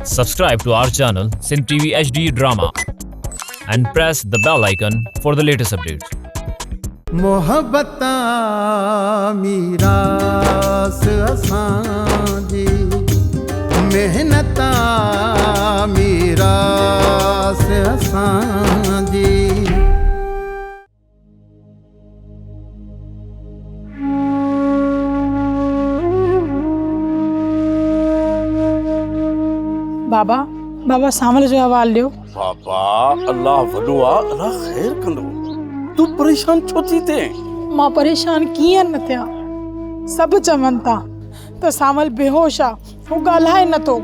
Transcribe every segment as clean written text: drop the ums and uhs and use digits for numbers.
Subscribe to our channel Sin TV HD Drama and press the bell icon for the latest updates. मोहब्बता मीरास असांजी मेहनता मीरास असांजी। बाबा सामल जो हवाल लियो। बाबा अल्लाह वॾो आहे, अल्लाह ख़ैर कंदो। तूं परेशान छो थी थिए? मां परेशान कीअं न थियां, सभु चवनि था त सामल बेहोश आहे, हू ॻाल्हाए नथो।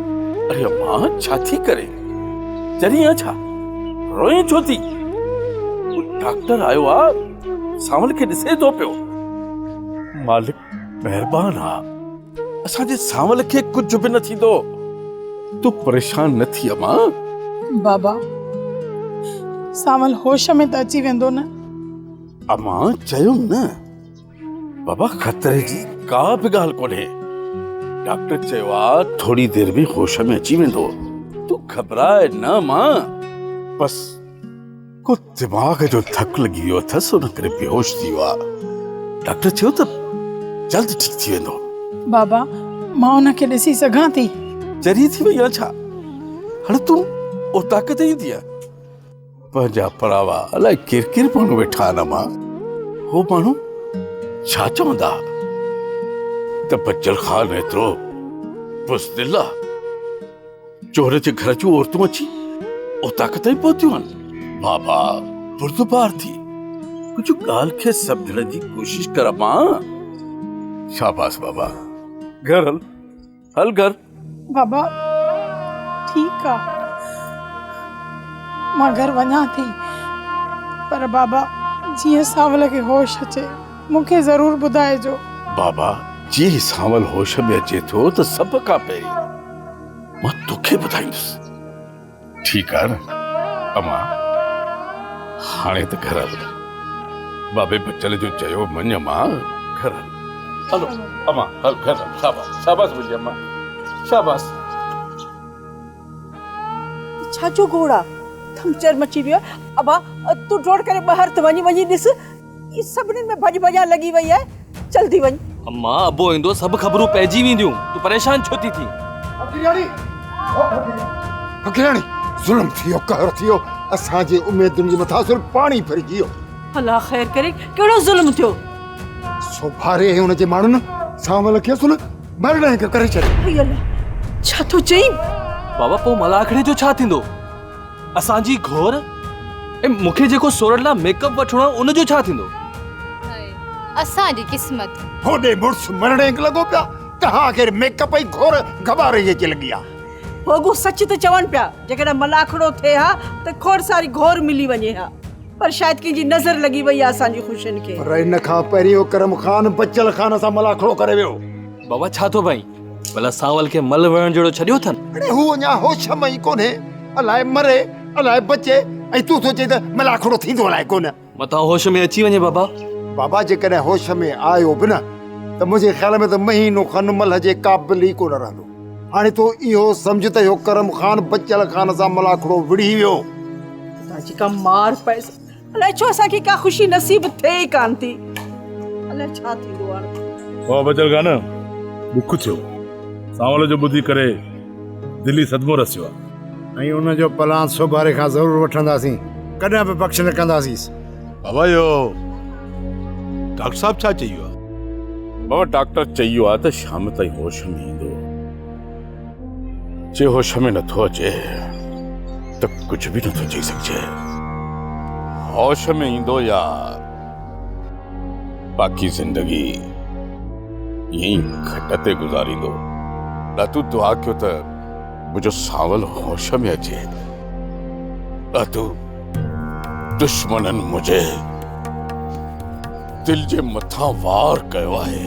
अरे मां छा थी करे? जॾहिं छा रोए छो थी? डॉक्टर आयो आहे, सामल खे ॾिसे थो पियो। मालिक महिरबान आहे, असांजे सामल खे कुझु बि न थींदो। तूं परेशान न थी अम्मा। बाबा सामल होश में त अची वेंदो न? अम्मा चयो न, बाबा ख़तरे जी का बि ॻाल्हि कोन्हे। डॉक्टर चयो आहे थोड़ी देर में होश में अची वेंदो। तूं घबराए न मां, बस को दिमाग जो थक लॻी वियो अथसि, उन करे बेहोश थी वियो आहे। डॉक्टर चयो त जल्द ठीक थी वेंदो। बाबा मां उनखे ॾिसी सघां थी? जरी थी वई आहे छा? हाणे तूं ओ ताक़त ईंदी आहे। पंहिंजा पड़ावा अलाए केर केर माण्हू वेठा आहिनि मां। हो माण्हू छा चवंदा त बच्चल ख़ान एतिरो बुज़दिल आहे, चोर जे घर जूं औरतूं अची ओ ताक़त ई पहुतियूं आहिनि। बाबा बुर्दबार थी कुझु ॻाल्हि खे सम्झण जी कोशिश कर मां। शाबाश बाबा, घर हल घर। बाबा ठीक आहे, मां घर वञा थी, पर बाबा जीअं सावल खे होश अचे मूंखे ज़रूर ॿुधाइजो। बाबा जी सावल होश में अचे थो त सभ खां पहिरीं मां तोखे ॿुधाईंदुसि। ठीकु आहे न अम्मा? हाणे त घर हल, बाबे बच्चल जो चयो मञ मां, घर हल। हलो अम्मा हल घर हल। शाबाश शाबाश मुंहिंजी अम्मा, शाबाश। छा जो घोड़ा थमचर मची वियो? अबा तू डोड़ करे ॿाहिरि त वञी ॾिस, ई सभिनी में भॼ भॼा लॻी वई आहे। जल्दी वञ। अम्मा अबो ईंदो सभु ख़बरूं पइजी वेंदियूं, तूं परेशान छो थी थी? अखियाणी ज़ुल्म थियो, कहर थियो, असांजे उमेदुनि जे मथां सिर्फ़ पाणी फिरजी वियो। अल्लाह ख़ैर करे, कहिड़ो ज़ुल्म थियो? सोभारे हुन जे माण्हुनि सावल खे सुन मरण करे छॾियो। छा थो चई? बाबा पोइ मलाखड़े जो छा थींदो? असांजी घोर ऐं मूंखे जेको सोरठ लाइ मेकअप वठणो आहे उन जो छा थींदो? असांजी क़िस्मत होॾे मुड़ुस मरण लॻो पिया, तव्हां खे मेकअप ई घोर गवारे जे लॻी आहे। भोगू सच त चवनि पिया, जेकॾहिं मलाखड़ो थिए हा त खोड़ सारी घोर मिली वञे हा, पर शायदि कंहिंजी नज़र लॻी वई आहे असांजी ख़ुशियुनि खे। पर इन खां पहिरियों करम ख़ान बच्चल ख़ान सां मलाखड़ो करे वियो। बाबा छा थो भाई, भला सावल खे मल वणण जहिड़ो छॾियो अथनि? अरे हू अञा होश में ई कोन्हे, अलाए मरे अलाए बचे, ऐं तूं थो चई त मलाखड़ो थींदो अलाए कोन। मथां होश में अची वञे बाबा। बाबा जेकॾहिं होश में आयो बि न त मुंहिंजे ख़्याल में त महीनो खन मल जे क़ाबिल ई कोन रहंदो। हाणे तूं इहो सम्झ त इहो करम ख़ान बच्चल ख़ान सां मलाखड़ो विढ़ी वियो। असांजी का मार पएस, अलाए छो असांखे का ख़ुशी नसीब थिए ई कान थी। अलाए छा थींदो हाणे। ओ बच्चल ख़ान दुख थियो, सावल जो ॿुधी करे दिली सदमो रसियो आहे, ऐं उन जो प्लान सोभारे खां ज़रूरु वठंदासीं, कॾहिं बि बख़्श न कंदासीं। बाबा यो डॉक्टर साहब छा चयो आहे? बाबा डॉक्टर चयो आहे त शाम ताईं होश में ईंदो। जे होश में नथो अचे त कुझु बि नथो चई सघिजे। होश में ईंदो या बाक़ी ज़िंदगी ईअं खट ते गुज़ारींदो। न तूं दुआ कयो त मुंहिंजो सावल होश में अचे, न तूं दुश्मननि मुंहिंजे दिल जे मथां वार कयो आहे।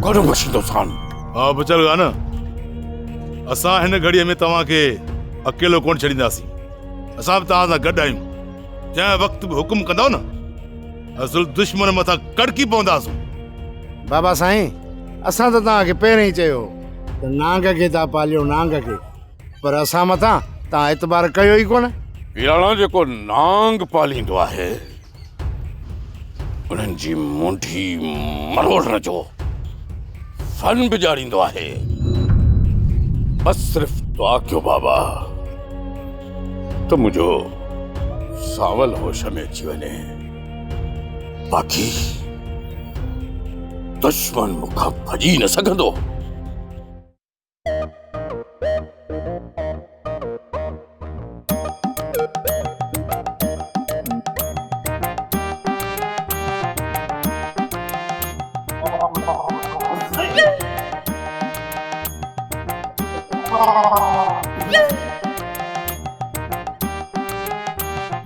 कोन बशींदो सान। हा बच्चल ख़ान, असां हिन घड़ीअ में तव्हांखे अकेलो कोन छॾींदासीं, असां बि तव्हां सां गॾु आहियूं। जंहिं वक़्तु बि हुकुम कंदव न, असुल दुश्मन मथां कड़की पवंदासीं। बाबा साईं, असां त तव्हांखे पहिरीं ई चयो, त नांग खे था पालियो नांग खे, पर असां मथां तव्हां एतबार कयो ई कोन। वीराणा जेको नांग पालींदो आहे उन्हनि जी मुंडी मरोड़ण जो फन बिगाड़ींदो आहे। बस सिर्फ दुआ कयो बाबा तो मुझो सावल होश में अची वञे, बाक़ी दुश्मन मुखां भॼी न सघंदो।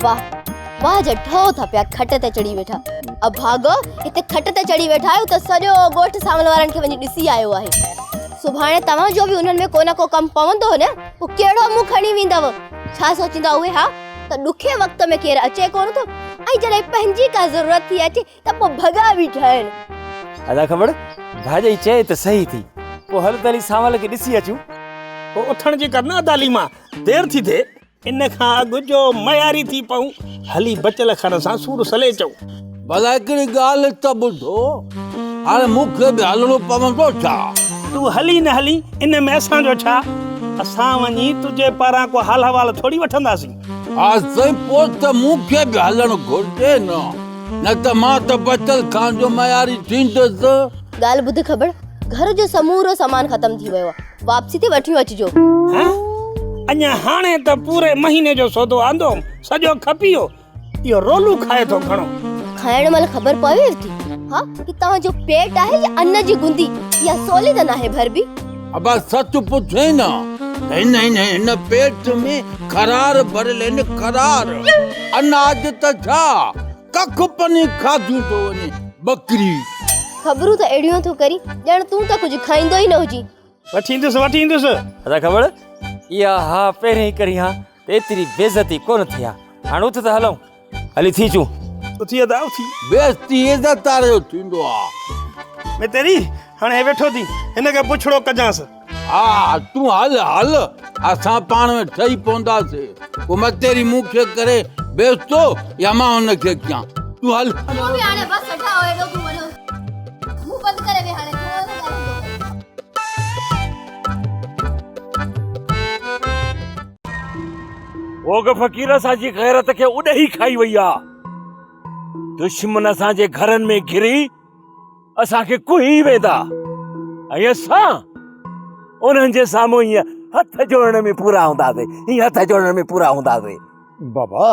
वाह वाह जठो था पिया खट ते चढ़ी वेठा। अब भागो हिते खट ते चढ़ी वेठा आहियो त सॼो ॻोठ सावल वारनि खे वञी ॾिसी आयो आहे। सुभाणे तव्हां जो बि उन्हनि में को न को कमु पवंदो न, पोइ कहिड़ो मुंहुं खणी वेंदव? छा सोचींदा उहे हा त ॾुखे वक़्त में केरु अचे कोन थो, ऐं जॾहिं पंहिंजी का ज़रूरत थी अचे त पोइ भॻा बि ठहनि। अदा ख़बर भाॼई चए त सही थी, पोइ हल तली सावल खे ॾिसी अचूं। पोइ उथण जी करना दाली मां देर थी थिए, इन खां अॻु जो मयारी थी पऊं, हली बचल खण सां सूर सले चऊं। भला हिकिड़ी ॻाल्हि त ॿुधो, हाणे मूंखे बि हलणो पवंदो छा? तूं हली न हली इन में असांजो छा? असां वञी तुंहिंजे पारां को हाल हवाल थोड़ी वठंदासीं। हा साईं, पोइ त मूंखे बि हलणु घुरिजे न त मां त बचल खान जो मयारी थींदुसि। ॻाल्हि ॿुध ख़बर, घर जो समूरो सामान ख़तम थी वियो आहे, वापसी ते वठी अचिजो। अञा हाणे त पूरे महीने जो सौदो आंदो, सॼो खपियो, इहो रोलू खाए थो घणो। खाइण महिल ख़बर पवे थी हा कि तव्हां जो पेट आहे या अन्न जी गुंदी, या सोली त नाहे भरबी? अब सच पुछे न, हिन पेट में खरार भरल आहिनि, खरार। अनाज त छा कख पनी खाधू थो वञे, बकरी। ख़बरूं त अहिड़ियूं थो करी ॼण तूं त कुझु खाईंदो ई न हुजी। वठी ईंदुसि। अदा ख़बर इहा हा पहिरें ई करी हा त एतिरी बेइज़ती कोन थी हा। हाणे उथ त हलूं, हली थी अचूं। उथी अदा उथी बेइज़ती इज़त वारो थींदो आहे। मैं तेरी हाणे वेठो थी हिन खे पुछड़ो कजांसि। हा तूं हल हल, असां पाण में ठही पवंदासीं। पोइ मां तेरी मूंखे करे बेइज़तो या मां हुनखे कयां, तूं हल। तूं बि हाणे बस हटाओ, एॾो तूं वञो मुंहुं बंदि करे वे हाणे। भोग फ़कीर असांजी गैरत खे उॾही खाई वई आहे। दुश्मन असांजे घरनि में घिरी असांखे कुही वेंदा, ऐं असां उन्हनि जे साम्हूं हीअं हथ जोड़ण में पूरा हूंदासीं, हीअं हथ जोड़ण में पूरा हूंदासीं। बाबा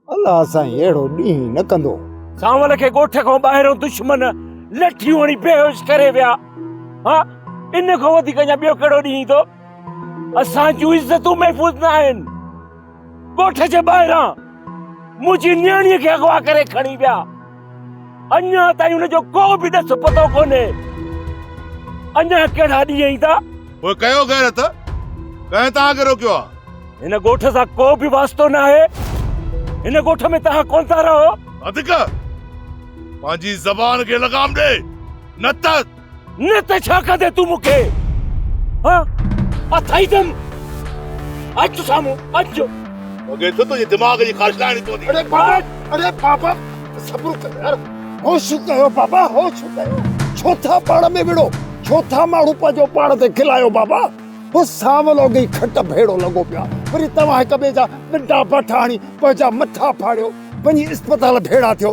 अल्लाह साईं अहिड़ो ॾींहुं न कंदो। सावल खे ॻोठ खां ॿाहिरों दुश्मन लठियूं हणी बेहोश करे विया। हा इन खां वधीक अञा ॿियो कहिड़ो ॾींहुं ईंदो? असां जूं इज़तूं महफ़ूज़ न आहिनि। ॻोठ जे ॿाहिरां मुंहिंजी न्याणीअ खे अगवा करे खणी विया, अञा ताईं हुनजो को बि ॾस पतो कोन्हे। अञा कहिड़ा ॾींहं ईंदा? पोइ कयो गैरत, कंहिं तव्हांखे रोकियो आहे? हिन ॻोठ सां को बि वास्तो न आहे। हिन ॻोठ में तव्हां कोन था रहो। अधक पंहिंजी ज़बान खे लगाम ॾे, न त छा कंदे तूं मूंखे? हा अथईदम अच साम्हूं अच। लॻे थो तुंहिंजे दिमाग़ जी ख़ारिश लाइणी पवंदी। अरे बाबा सब्र कर यार, होश कयो बाबा, होश कयो। छो था पाण में विड़ो, छो था माण्हू पंहिंजो पाण ते खिलायो बाबा? वो सावलो गई खट भेड़ो लॻो पिया, वरी तव्हां हिक ॿिए जा नंढा पठा हणी पंहिंजा मथा फाड़ियो, वञी अस्पताल भेड़ा थियो।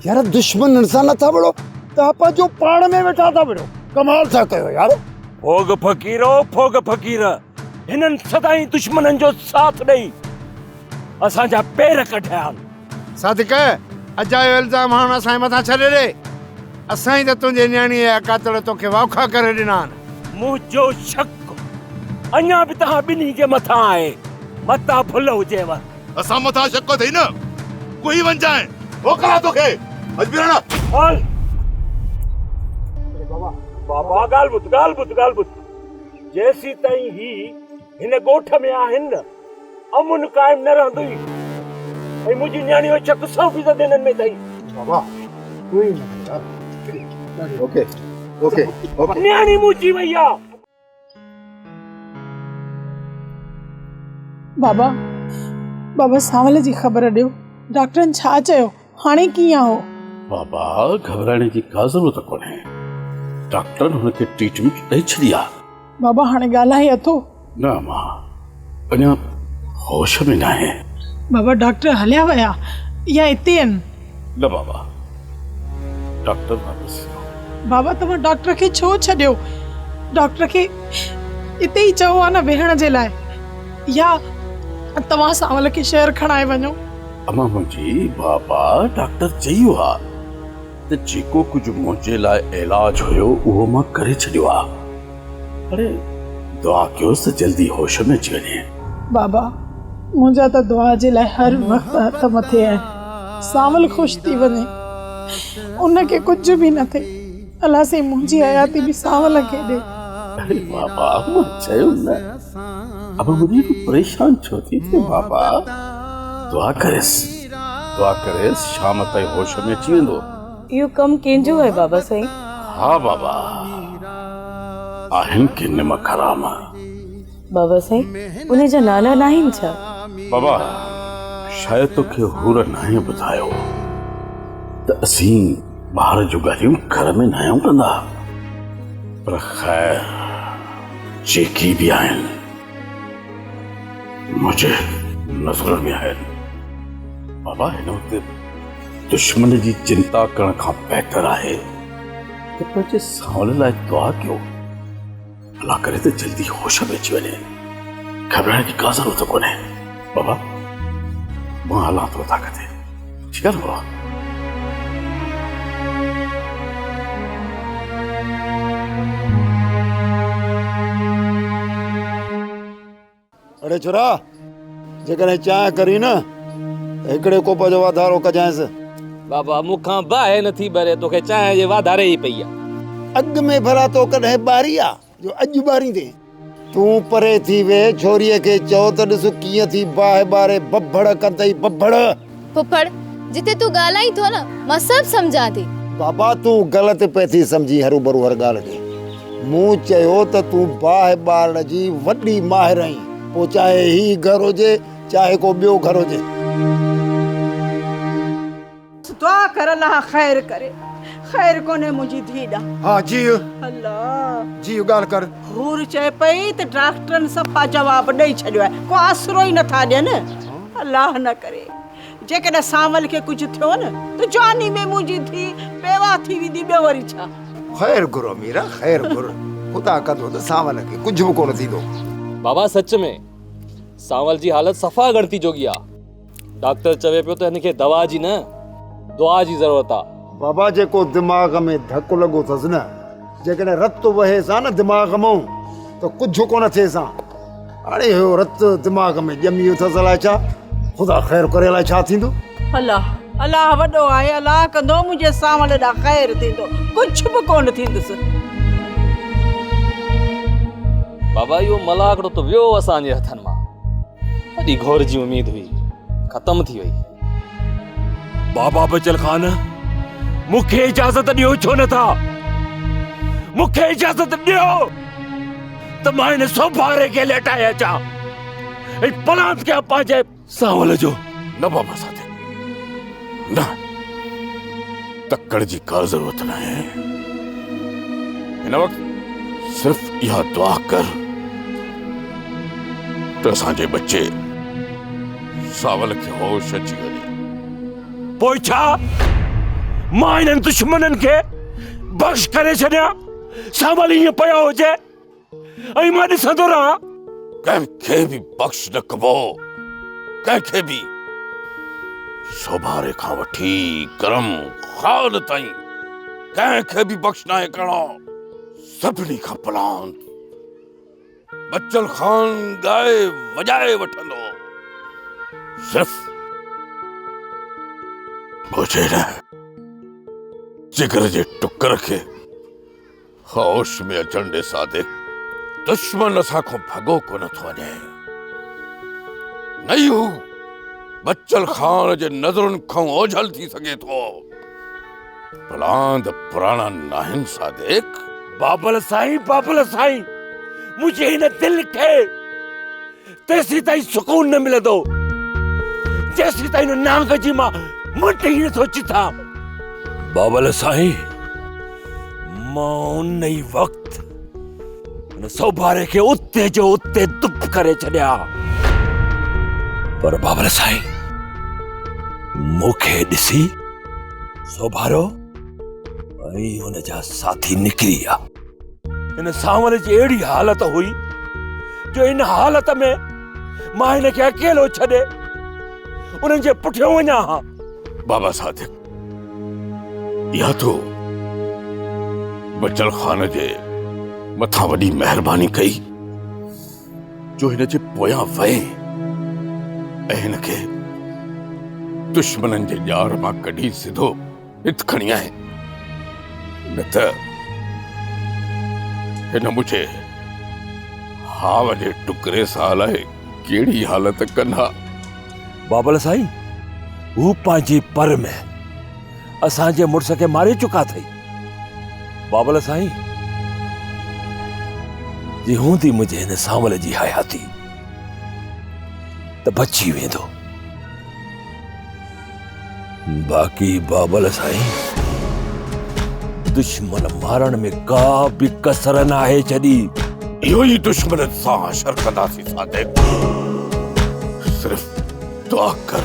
यार दुश्मन सां नथा विड़ो, तव्हां पंहिंजो पाण में वेठा था विड़ो, कमाल था कयो यार। फोग फ़कीर हिननि सदाई दुश्मननि जो साथ ॾेई असांजा पेर कढिया। सादिक अजायो इल्ज़ाम हाणे असांजे मथां छॾे ॾे। असां ई त तुंहिंजे न्याणीअ जा कातल तोखे वाउखा करे ॾिना आहिनि। मुंहिंजो शक अञा बि तव्हां ॿिन्ही जे मथां आहे, मथां भुल हुजेव। असां मथां शक अथई न, कोई वञजाए मोकिला तोखे। अजबीराना हल बाबा ॻाल्हि ॿुध। जेसी ताईं ही हिन ॻोठ में आहिनि न, अमुन कायम न रहंदुई। ऐं मुंहिंजी न्याणी जो शक 100% हिननि में अथई। बाबा कोई न। ओके न्याणी मुंहिंजी वई आहे। बाबा बाबा सावल जी ख़बर ॾियो, डॉक्टरनि छा चयो, हाणे कीअं हो? बाबा घबराइण जी का ज़रूरत कोन्हे, डॉक्टर हुनखे ट्रीटमेंट ॾेई छॾी आहे। बाबा हाणे ॻाल्हाए अथो? न मां अञा होश में न आहे। बाबा डॉक्टर हलिया विया या हिते आहिनि? न बाबा, डॉक्टर वापसि। बाबा तव्हां डॉक्टर खे छो छॾियो? डॉक्टर खे हिते ई चओ आहे न वेहण जे लाइ, या तव्हां सावल खे शहर खणाए वञो। अमा मुंहिंजी बाबा डॉक्टर चयो आहे त जेको कुझु मुंहिंजे लाइ इलाज हुयो उहो मां करे छॾियो आहे। अरे दुआ कयोसि त जल्दी होश में अची वञे। बाबा मुंहिंजा त दुआ जे लाइ हर वक़्तु हथ मथे आहिनि। सावल ख़ुशि थी वञे, उनखे कुझु बि न थिए, अलाह से मुंहिंजी हयाती बि सावल खे ॾे। अरे बाबा मां चयो न, अब मुझे परेशान छो थी थे बाबा। दुआ करेसि शाम ताईं होश में अची वेंदो। इहो कमु कंहिंजो आहे बाबा साईं? हा बाबा, आहिनि किन मां कराम। बाबा साईं उन जा नाला न आहिनि छा? बाबा शायदि तोखे हूर नाहे ॿुधायो त असीं ॿार जूं ॻाल्हियूं घर में न आहियूं कंदा, पर ख़ैर जेकी बि आहिनि मुझे नज़र में आहिनि। बाबा हिन वक़्तु दुश्मन जी चिंता करण खां बहितर आहे त पंहिंजे सावल लाइ दुआ कयो, अल्लाह करे त जल्दी होश में अची वञे। घबराइण जी का ज़रूरत कोन्हे बाबा, मां हलां थो ताक़त। ठीकु आहे न बाबा? अरे छोरा, जेकॾहिं चांहि करी न हिकिड़े कोप जो वाधारो कजांइसि। बाबा मूंखां बाहि नथी भरे, तोखे चांहि जे वाधारे ई पई आहे। अॻु में भला तो कॾहिं ॿारी आहे जो अॼु ॿारींदे? तूं परे थी वे, छोरीअ खे चओ त ॾिस कीअं थी बाहि ॿारे बब्बड़ कंदई बब्बड़। फुफड़ जिते तूं ॻाल्हाई थो न मां सभु सम्झां थी। बाबा तूं ग़लति पे थी सम्झी हरू भरू हर ॻाल्हि खे। मूं चयो त तूं बाहि ॿारण जी वॾी माहिर आहीं, पोइ चाहे ही घर हुजे चाहे को ॿियो घर हुजे। दुआ कर अल्लाह खैर करे, खैर कोने मुंहिंजी धीउ ॾांहुं। हाँ जी अल्लाह जी ॻाल्हि कर। हूर चए पई त डॉक्टरनि सफ़ा जवाब ॾेई छॾियो आहे, को आसरो ई नथा ॾियनि। अल्लाह न करे जेकॾहिं सावल खे कुझु थियो न त जवानी में मुंहिंजी धीउ बेवा थी वेंदी, ॿियो वरी छा। खैर घुरो मीरा, खैर घुर, ख़ुदा कंदो त सावल खे कुझु बि कोन थींदो। बाबा सच में सावल जी हालत सफ़ा गणती जोगी आहे। डॉक्टर चवे पियो त हिनखे दवा जी न दुआ जी ज़रूरत आहे। बाबा जेको दिमाग़ में धकु लॻो अथसि न, जेकॾहिं रत वहेसि हा न दिमाग़ मां त कुझु कोन थिएसि हा। हाणे इहो रत दिमाग़ में ॼमी अथसि, अलाए छा, ख़ुदा ख़ैर करे, अलाए छा थींदो। अल्लाह अल्लाह वॾो आहे, अल्लाह कंदो मुंहिंजे सावल ॾांहुं ख़ैर थींदो, कुझु बि कोन थींदुसि। बाबा इहो मलाकड़ो त वियो असांजे हथनि मां, वॾी घोर जी उम्मीद हुई, ख़तम थी वई। बाबा बचल खान मूंखे इजाज़त ॾियो छो नथा? मूंखे इजाज़त ॾियो त मां हिन सोभारे खे लेटाए अचां ऐं पलांत कयां पंहिंजे सावल जो। न बाबा साथे, न तकड़ जी का ज़रूरत न आहे। हिन वक़्तु सिर्फ़ इहा दुआ कर त असांजे बच्चे सावल खे होश अची वञे। पोइ छा मां हिननि दुश्मननि खे बख़्श करे छॾियां? सावल ईअं पियो हुजे ऐं मां ॾिसंदो रहां? कंहिंखे बि बख़्श न कबो, कंहिंखे बि। सोभारे खां वठी करम खान ताईं कंहिंखे बि बख़्श नाहे करणो। सभिनी खां पलांत बच्चल खान ॻाए वॼाए वठंदो, सिर्फ़ मुझे न जिगर जे टुकर खे होश में अचण ॾे। सादिक दुश्मन असांखो भॻो कोन थो वञे। नहीं हू बच्चल खान जे नज़रुनि खां ओझल थी सघे थो। पलांद पुराणा नाहिनि सादिक। बाबल साईं मुझे हिन दिल खे तेसी ताईं सुकून न मिलंदो जेसी ताईं नांग जी मां मटी न सोची था। बाबल साईं मां उन ई वक्त उन सोभारे खे उते जो उते दुप करे छॾिया, पर बाबल साईं मूंखे ॾिसी सोभारो ऐं हुन जा साथी निकिरी विया। इन सांवल जी अहिड़ी हालत हुई जो इन हालत में मां हिन खे अकेलो छॾे उन्हनि जे पुठियां वञा हा। बाबा सादिक, या तो बचल खान जे मथा वॾी महिरबानी कई जो हिन जे पोयां वए ऐं हिन खे दुश्मननि जे ॼार मां कढी सिधो हित खणी आए, न त हिन मुझे हाव जे टुकड़े सां अलाए कहिड़ी हालत कंदा। बाबल साईं हू पंहिंजी पर में असांजे मुड़स खे मारे चुका थई। बाबल साईं जी हूंदी मुझे हिन सांवल जी हयाती त बची वेंदो, बाक़ी बाबल साईं दुश्मन मारण में का भी कसर न आहे छॾी। इहो ई दुश्मन सां हशर कंदासीं सादिक। सिर्फ दुआ कर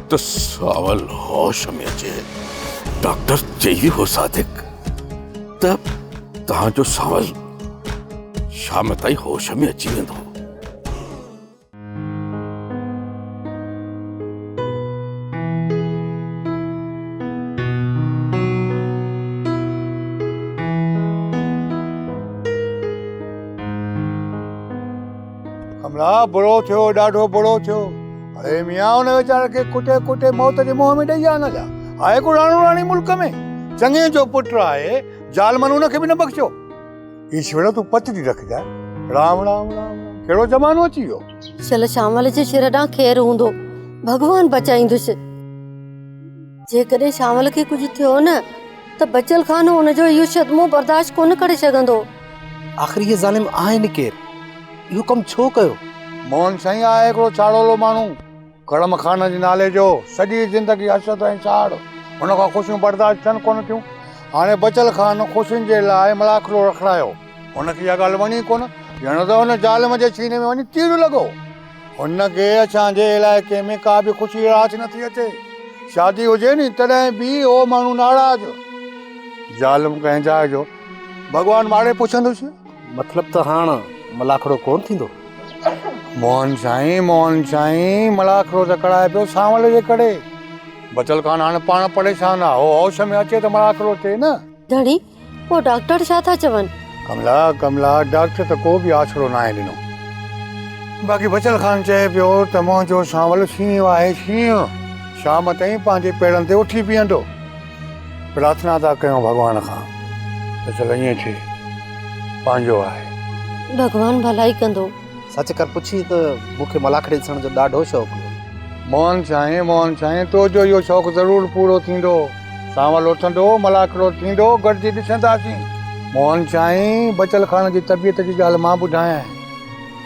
तो सावल होश में अचे। डॉक्टर चई हो सादिक तब तहां जो सावल शाम ताईं होश में अची वेंदो। कमला बुरो थियो, ॾाढो बुरो थियो। अरे मियां उन वीचारे खे कुटे कुटे मौत जे मुंहं में ॾेई आ न जा। आहे को राणो राणी मुल्क में चङे जो पुटु आहे, जाल मन उनखे बि न बख़्शियो। ईश्वर तूं पतड़ी रखजाए। राम राम राम कहिड़ो ज़मानो अची वियो। चल शामल जे सिर ॾांहुं ख़ैरु हूंदो, भॻवान बचाईंदुसि। जेकॾहिं शामल खे कुझु थियो न त बचल खान हुनजो इहो सदमो बर्दाश्त कोन करे सघंदो। आख़िर ये ज़ालिम आहिनि केरु, इहो कमु छो कयो? मोहन साईं आहे हिकिड़ो चाड़ोलो माण्हू, कड़म खान जे नाले जो, सॼी ज़िंदगी हसत ऐं चाड़, हुन खां ख़ुशियूं बर्दाश्त थियनि कोन थियूं। हाणे बचल खान ख़ुशियुनि जे लाइ मलाखड़ो रखड़ायो, हुनखे इहा ॻाल्हि वणी कोन। ॼण त हुन ज़ालिम जे सीने में वञी तीर लॻो। हुनखे असांजे इलाइक़े में का बि ख़ुशी रास नथी अचे। शादी हुजे नी तॾहिं बि उहो माण्हू नाराज़। ज़ालिम कंहिं जाइ जो भॻवान मारे पुछंदुसि। मतिलबु त हाणे मलाखड़ो कोन थींदो? मोहन साईं मलाखड़ो त कराए पियो सांवल जे करे। बचल खान हाणे पाण परेशान आहे, हो होश में अचे त मलाखड़ो थिए न। डैडी वो डॉक्टर छा था चवनि? कमला डॉक्टर त को बि आछड़ो न आहे ॾिनो। बाक़ी बचल खान चए पियो त मुंहिंजो सांवल शींहुं आहे शींहुं, शाम ताईं पंहिंजे पेरनि ते उथी बीहंदो। प्रार्थना था कयूं भॻवान खां त चल ईअं थिए, पंहिंजो आहे। भॻवान भलाई कंदो। सच कर पुछी त मूंखे मलाखड़ी ॾिसण जो ॾाढो शौक़ु हो। मोहन साईं तुंहिंजो इहो शौक़ु ज़रूरु पूरो थींदो। सांवल उथंदो, मलाखड़ो थींदो, गॾिजी ॾिसंदासीं। मोहन साईं बचल खान जी तबियत जी ॻाल्हि मां ॿुधायां।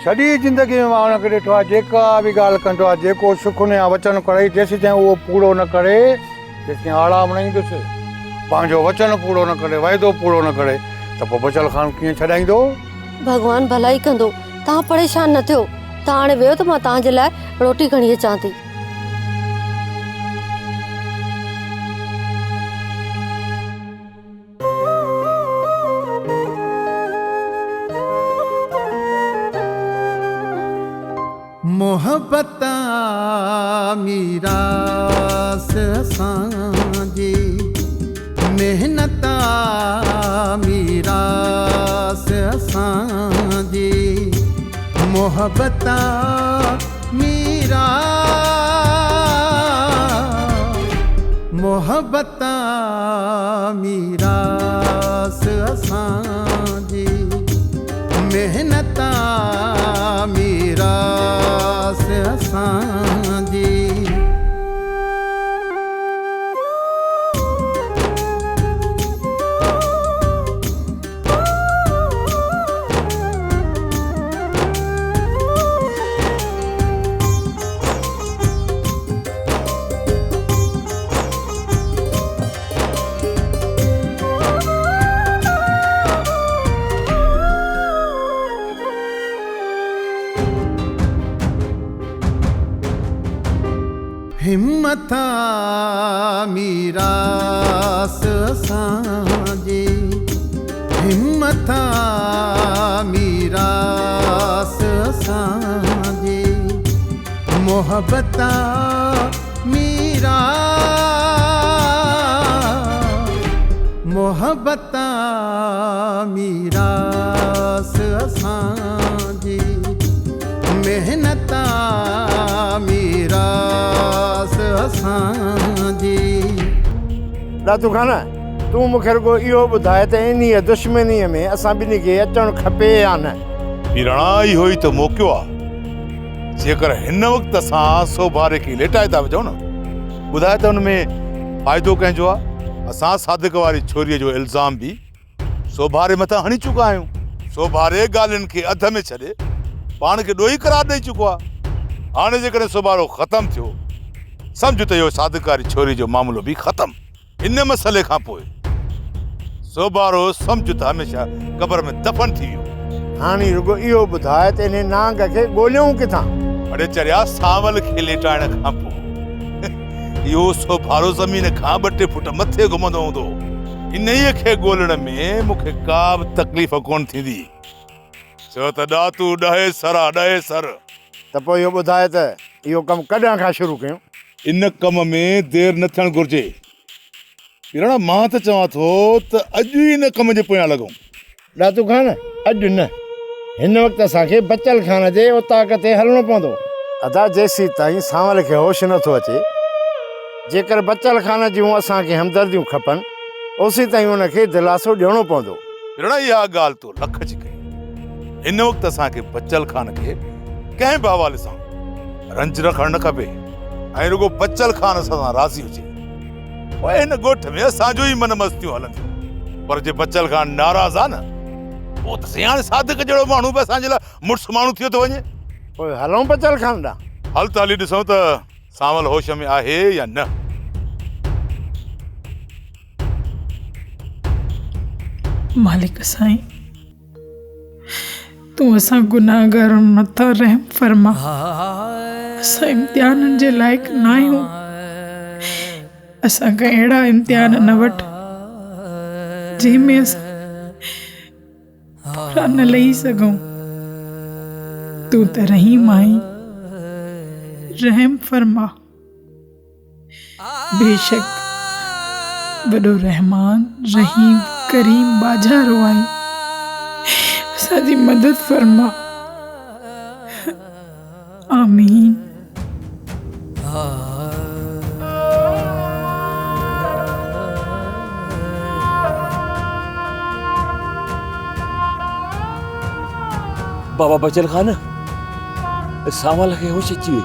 सॼी ज़िंदगी में मां हुनखे ॾिठो आहे, जेका बि ॻाल्हि कंदो आहे, जेको सुखने या वचन करे, जेसि ताईं उहो पूरो न करे तेसि ताईं आराम न ईंदुसि। पंहिंजो वचन पूरो न करे, वाइदो पूरो न करे त पोइ बचल खान कीअं छॾाईंदो? भॻवान भलाई कंदो, तव्हां परेशान न थियो। तव्हां हाणे वियो त मां तव्हांजे लाइ रोटी खणी अचां थी। मोहब्बत मीरास असांजी, मेहनत मीरास असांजी, मोहब्बत मोहब्बत मीरास असांजी, मेहनत मीरास असांजी। हिम्मत मीरास असांजी हिम्मत मीरास असांजी मोहब्बत मीरा मोहब्बत मीरास असांजी मेहनत मीरास असांजी। दादू खाना तूं मूंखे रुगो इहो ॿुधाए त इन्हीअ दुश्मनीअ में असां ॿिन्ही खे अचणु खपे या न? हीराणा इहो ई त मौक़ो आहे। जेकर हिन वक़्तु असां सोभारे खे लेटाए था विझूं न, ॿुधाए त हुन में फ़ाइदो कंहिंजो आहे? असां सादिक वारी छोरीअ जो इल्ज़ाम बि सोभारे मथां हणी चुका आहियूं। सोभारे ॻाल्हियुनि खे अध में छॾे पाण खे ॾोही करार ॾेई चुको आहे। हाणे जेकॾहिं सोभारो ख़तमु थियो, सम्झ त इहो सादिक वारी छोरी जो मामिलो बि ख़तमु। इन मसइले खां पोइ सोभारो सम्झ त हमेशह क़बर में दफ़न थी वियो। हाणे रुगो इहो ॿुधाए त इन नांग खे ॻोल्हियूं किथां? अड़े चरिया सावल खे लेटाइण खां पोइ इहो सोभारो ज़मीन खां 2-3 फुट मथे घुमंदो हूंदो। इन ई खे ॻोल्हण में मूंखे का बि तकलीफ़ कोन थींदी। छो त ॾातू ॾहे सर ॾहे सर। त पोइ इहो ॿुधाए त इहो कमु कॾहिं खां शुरू कयूं? इन कम में देरि न थियणु घुरिजे। हीराणा मां त चवां थो त अॼु ई इन कम जे पोयां लॻूं। दादू खान अॼु न, हिन वक़्तु असांखे बचल खान जे उताक ते हलणो पवंदो। अदा जेसीं ताईं सांवल खे होश नथो अचे, जेकर बचल खान जूं असांखे हमदर्दियूं खपनि, ओसी ताईं उनखे दिलासो ॾियणो पवंदो। हीराणा इहा ॻाल्हि तो लख जी कई। हिन वक़्तु असांखे बचल खान खे कंहिं बि हवाले सां रंज रखणु न खपे ऐं रुगो बचल खान सां राज़ी हुजे। पोइ हिन ॻोठ में असांजो ई मन मस्तियूं हलंदियूं। पर जे बचल खान नाराज़ आहे न, पोइ त हाणे सादिक जहिड़ो माण्हू बि असांजे लाइ मुड़ुसु माण्हू थियो थो वञे। पोइ हलूं बचल खान ॾांहुं। हल त हली ॾिसूं त सांवल होश में आहे या न। मालिक साईं, तूं असां गुनाहगार मथां रहम फरमा। असां इम्तिहाननि जे लाइक़ न आहियूं। असांखे अहिड़ा इम्तिहान न वठ जंहिंमें असां पूरा न लही सघूं। तूं त रहीम आहीं, रहम फरमा। बेशक वॾो रहमान रहीम करीम बाजारो आहीं। असांजी मदद फरमा। आमीन। बाबा बचल खान सांवल खे होश अची वई।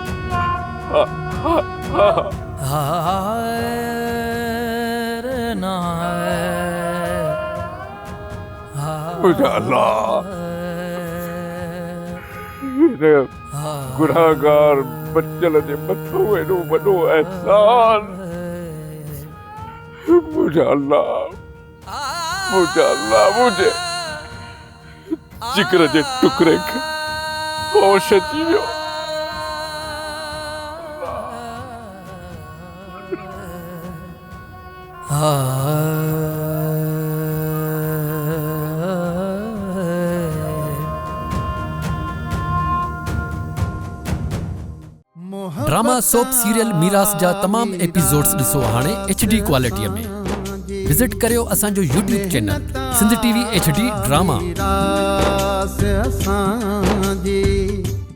गुनाहगार बचल जे मथो एॾो वॾो एहसान। मुंहिंजा अल्लाह मुंहिंजे जिगर जे टुकड़े खे होश अची वियो। ड्रामा सोप सीरियल मीरास जा तमाम एपिसोड्स ॾिसो हाणे HD क्वालिटीअ में। विजिट करियो असांजो YouTube channel Sindh TV HD drama.